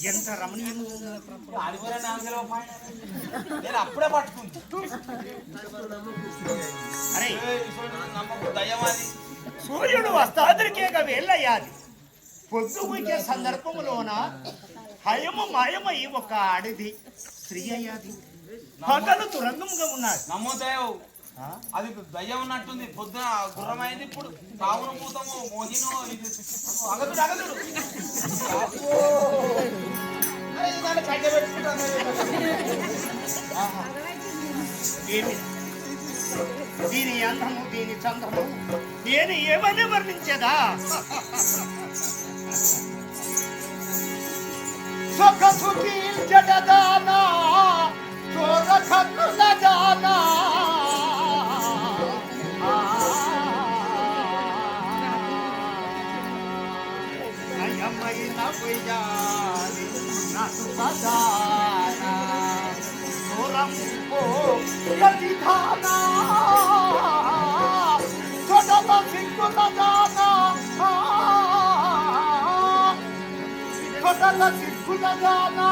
ఎంత రమణీయము. నేను అప్పుడే పట్టుకుంది. అరే సూర్యుడు వస్తాద్రికేక వేళ్ళయ్యాది. పొద్దు వచ్చే సందర్భంలోన హయము మాయమై ఒక ఆడిది స్త్రీ అయ్యాది. పగలు తురంగంగా ఉన్నది. నమ్మోదేవ్ అది దయ్యం ఉన్నట్టుంది. పొద్దున గుర్రమైంది, ఇప్పుడు కావును పూతము మోహినో అగదుడు అగదుడు దీని అందము దీని చంద్రము నేను ఏమని వర్ణించదా? సుఖ సుఖీ జడదానా చోర ఖతుల జానా అయమైన వైయాలి నసు బదానా సోరంపో గతిధానా చోటల సిక్కుల జానా చోటల సిక్కుల జానా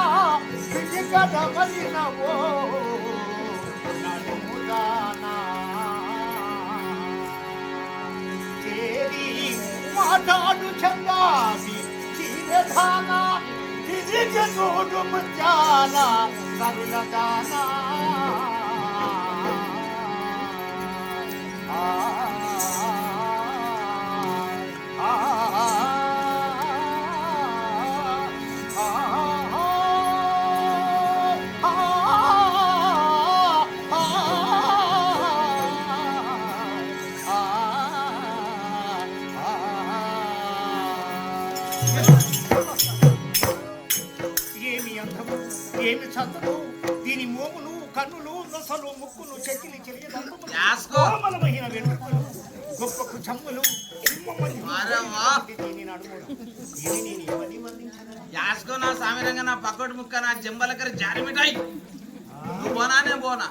సిగ్గడమలినవో నడుముదానా చేరి మాటాడు చందాది చీరధానా తిరిగి చూడు ముత్యాల కరులదానా ఏమి అందము ఏమి చందము దీని మోములు కన్నులు నొసలు ముక్కులు చెక్కిలి చెలియదమమైన వెనుకలు గొప్ప కుచమ్ములు యాస్కో నా సామిరంగా నా పక్కటి ముక్క నా జంబలకరి జారి మిఠాయి నువ్వు బోనానే బోనా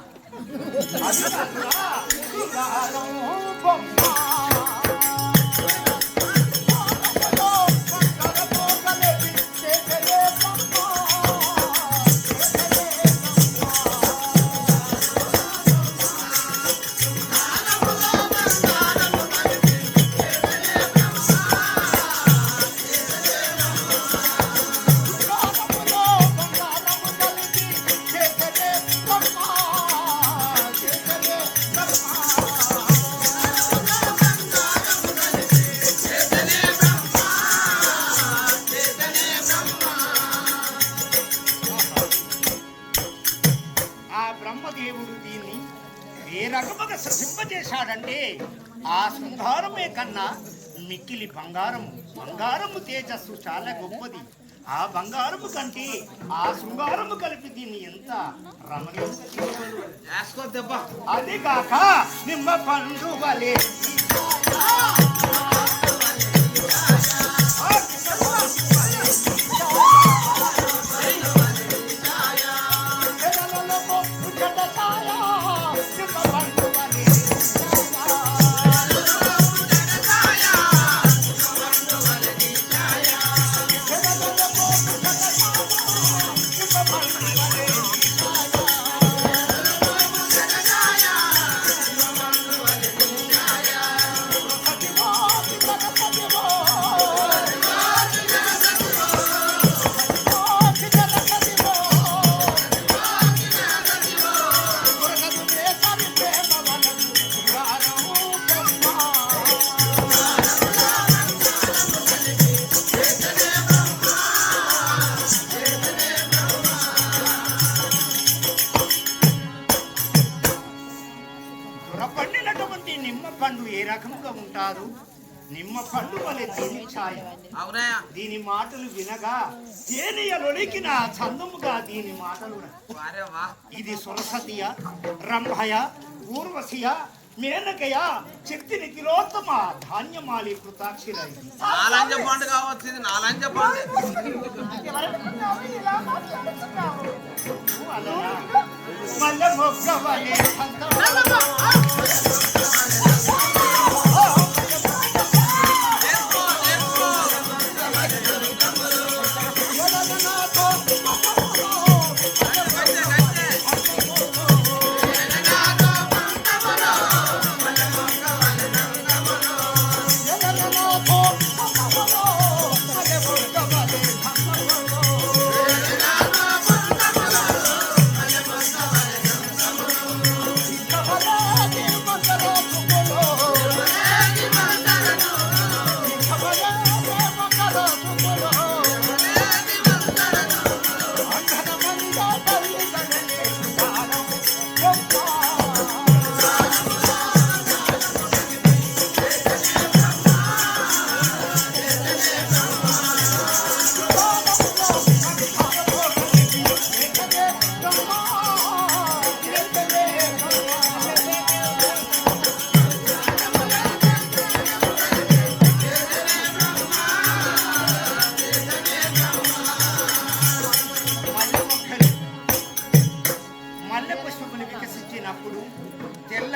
బ్రహ్మదేవుడు దీన్ని ఏ రకముగా సృజింపజేశాడంటే ఆ శృంగారమే కన్నా మిక్కిలి బంగారము తేజస్సు చాలా గొప్పది. ఆ బంగారము కంటే ఆ శృంగారము కలిపి దీన్ని ఎంత రమణీయంగా అది కాక నిమ్మ పండు వలే నిమ్మ పండు ఏ రకముగా ఉంటారు? నిమ్మ పండు వలె దీని ఛాయ. దీని మాటలు వినగా తేనెయలొలికిన చందముగా దీని మాటలు. ఇది సురసతియ, రంభయ, ఊర్వశియ, మేనకయ, శక్తిని తిలోత్తమ, ధాన్యమాలి కృతాక్షిరై. నాలంజ పండు కావచ్చు, ఇది నాలంజ పండు. మల్ల మొగ్గవలే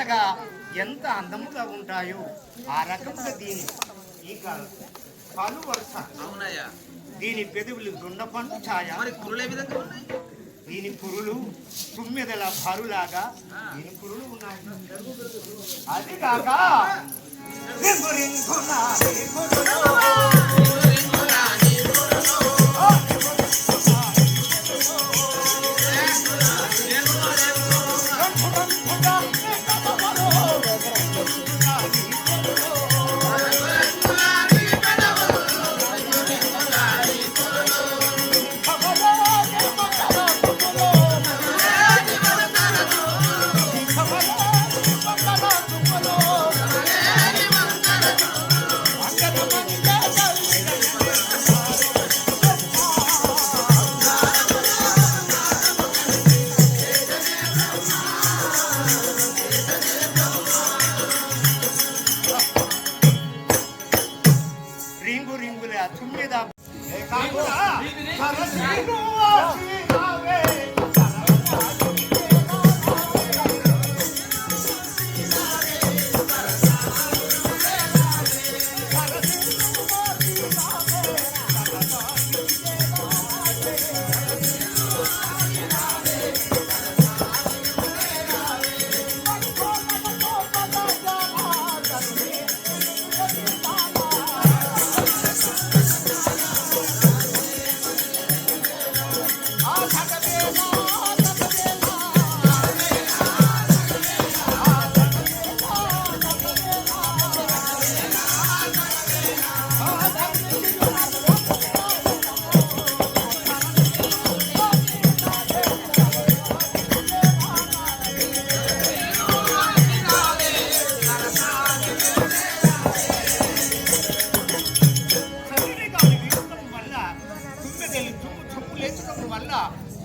మెత్తగా ఎంత అందముగా ఉంటాయో ఆ రకముగా దీని ఈ కాలు వరుస. అవునయ్యా. దీని పెదవులు గుండపండు ఛాయ. మరి కురులు ఏ విధంగా ఉన్నాయి? దీని పురులు తుమ్మెదల భారులాగా దీని పురులు ఉన్నాయి. అది కాక రింగు రింగున ఈ పురులు. రింగు రింగుల తుమ్మెద వల్ల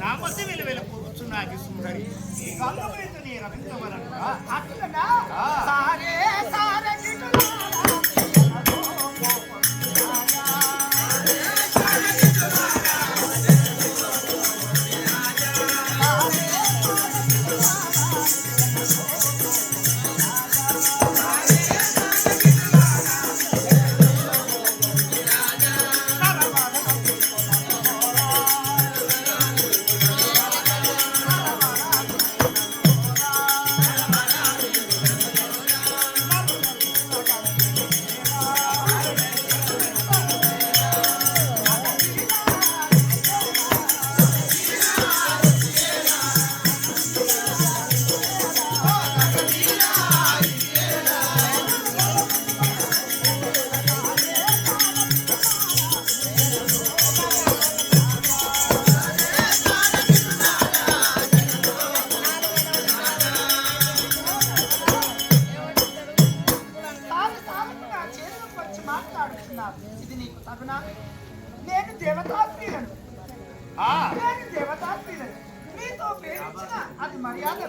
నా మధ్య వెలువెల కూర్చున్నది సుందరి. ఈ గంగమైన నీ రవించవలన అట్లనా సారే సారే ఇది నీకు తగునా? నేను దేవతాస్త్రీలను నీతో ప్రేమించిన అది మర్యాద.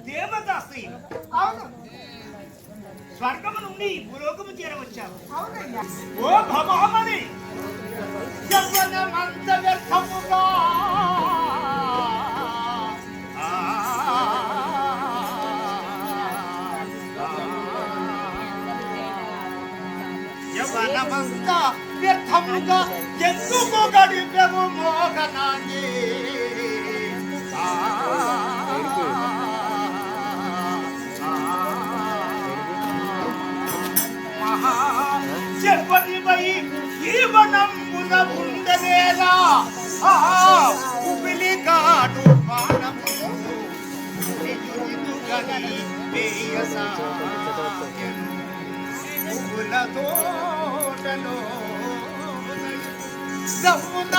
దేవతాస్త్రీ? అవును. స్వర్గము నుండి భూలోకము చేరవచ్చావు. అవునయ్యా. ఓ భగవామని యవ్వనమంత వ్యర్థముగా యవ్వనమంత వ్యర్థముగా ఎందుకు గడిపెము మోహనాన్ని? చెప్పనివై జీవనమున ఉండవేలా ఉపిలి కాడు పానమును తోటలో సమున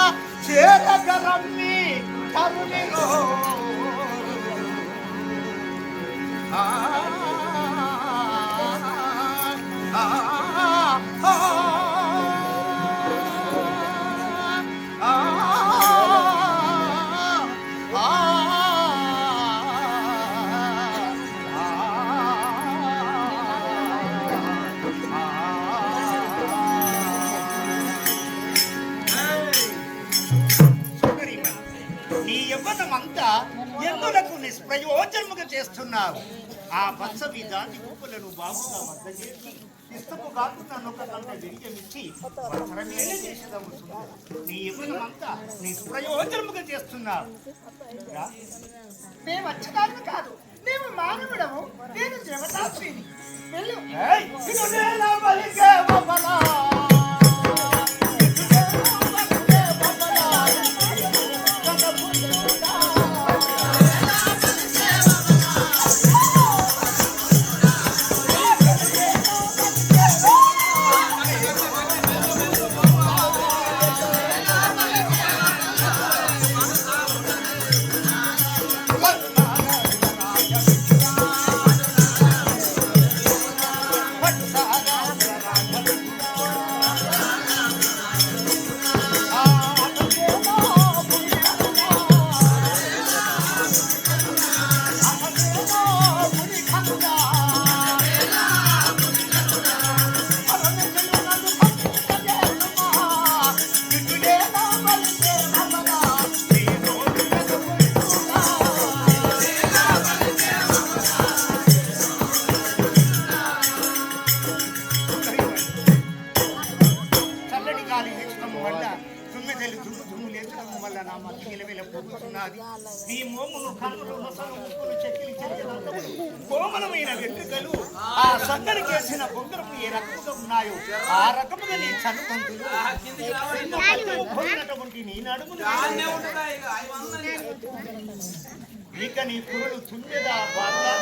చేరగరమ్మి తరుణిలో నీ యవ్వనమంతా ఎందులకు నిష్ప్రయోజనముగా చేస్తున్నావు? ఆ బత్సవి దాని గుంపులను బాగుగా వద్ద చేసి ఇష్టము కాకుండా ఒక గంట విరిగమిచ్చి వస్త్రమేళ చేసేదము. నీ ఇవ్వనమంతా నిష్ప్రయోజనముగా చేస్తున్నావు. మేము వచ్చేదాన్ని కాదు, నీవు మానవుడము, నేను దేవతాశ్రీని. వెళ్ళు. నీ మోములు కన్నులు నొసలు ముక్కులు చెక్కిలి కోమలమైన వెంట్రుకలు ఆ సక్కని చేసిన బొంగరపు ఏ రకముగా ఉన్నాయో ఆ రకముగా నీ చనుకొంతులు నీ నడుములు ఇక నీ పురులు తుండెదా బాగా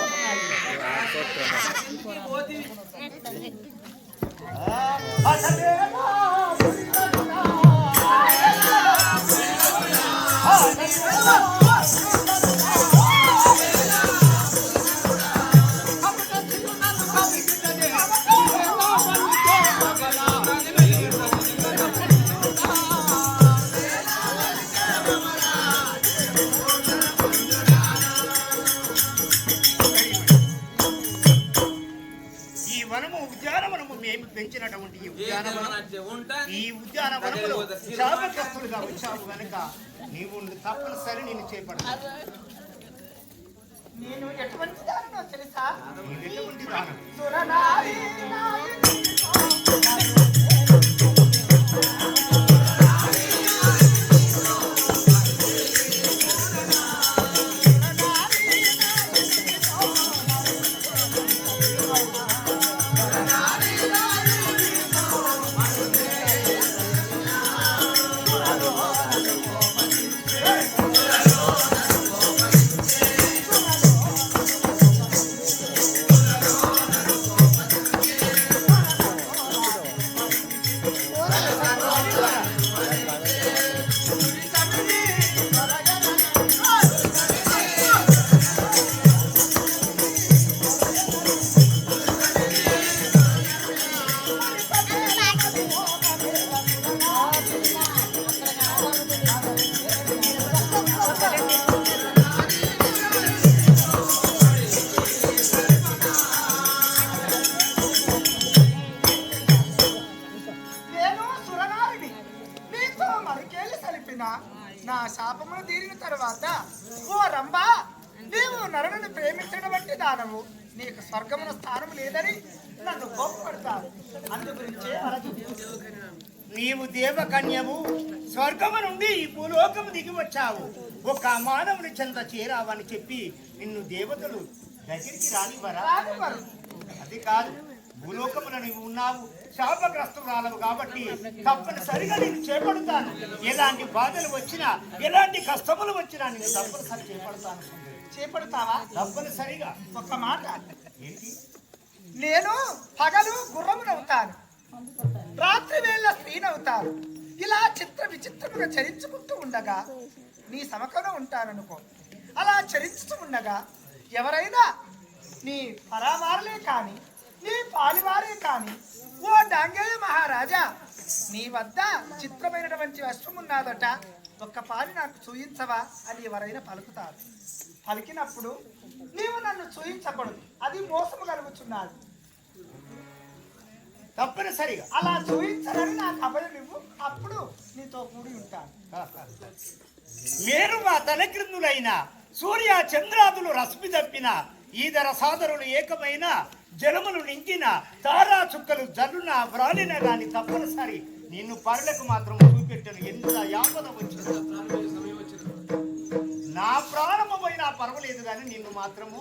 పెంచినటువంటి ఈ ఉద్యానవనంలో శాపగ్రస్తులుగా వచ్చావు గనక నీవు తప్పనిసరి నేను చేపడతాను. నేను ఎటువంటి దానో తెలుసా? ఎటువంటి దానం? నా శాపమును తీరిన తరువాత ఓ రంభా, నీవు నరులను ప్రేమించడం వంటి దానము, నీకు స్వర్గమున స్థానం లేదని నన్ను గొప్పపడతారు. అందు గురించే నీవు దేవకన్యము, స్వర్గము నుండి ఈ భూలోకము దిగి వచ్చావు. ఒక మానవుని చెంత చేరావని చెప్పి నిన్ను దేవతలు దగ్గరికి రానివ్వరా? అది కాదు, భూలోకమున నీవు ఉన్నావు, శాపగ్రస్తురాలవు కాబట్టి తప్పనిసరిగా నేను చేపడతాను. ఎలాంటి బాధలు వచ్చినా, ఎలాంటి కష్టములు వచ్చినా నేను తప్పనిసరి చేపడతాను. చేపడతావా? తప్పనిసరిగా. ఒక్క మాట ఏంటి? నేను పగలు గుర్రమునవుతాను, రాత్రి వేళ స్త్రీనవుతాను. ఇలా చిత్ర విచిత్రముగా చరించుకుంటూ ఉండగా నీ సమకంలో ఉంటాననుకో. అలా చరించుతూ ఉండగా ఎవరైనా నీ పరావారలే కానీ, నీ పాలివారే కానీ, ఓ డాంగేయ మహారాజా, నీ వద్ద చిత్రమైనటువంటి వస్తువు ఉన్నదట, ఒక్క పాలి నాకు చూయించవా అని ఎవరైనా పలుకుతారు. పలికినప్పుడు నీవు నన్ను చూయించకూడదు, అది మోసము కలుగుచున్నాడు. తప్పనిసరిగా అలా చూయించాలని నాకు అభయం ఇవ్వు, అప్పుడు నీతో కూడి ఉంటాను. మీరు మా తలక్రిందులైన సూర్య చంద్రాదులు రశ్మి తప్పిన ఈదర సాదరులు ఏకమైన జలములు నింకిన తారా చుక్కలు జల్లున వ్రాలిన గాని తప్పనిసరి నిన్ను పరులకు మాత్రం చూపెట్టను. ఎంత యాపద వచ్చిందో నా ప్రాణము పోయినా పర్వాలేదు కానీ నిన్ను మాత్రము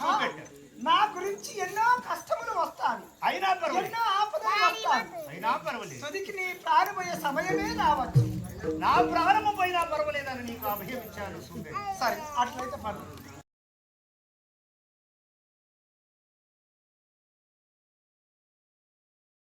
చూపెట్టాను. నా గురించి ఎన్నో కష్టములు వస్తాను, అయినా పర్వాలేదు, ఎన్నో ఆపదలు వస్తాను. అయినా పర్వాలేదు, తుదికి నీ ప్రాణమయ్యే సమయమే రావచ్చు. నా ప్రాణము పోయినా పర్వాలేదని నీకు అభయం ఇచ్చాను. సరే అట్లయితే పర్వాలేదు.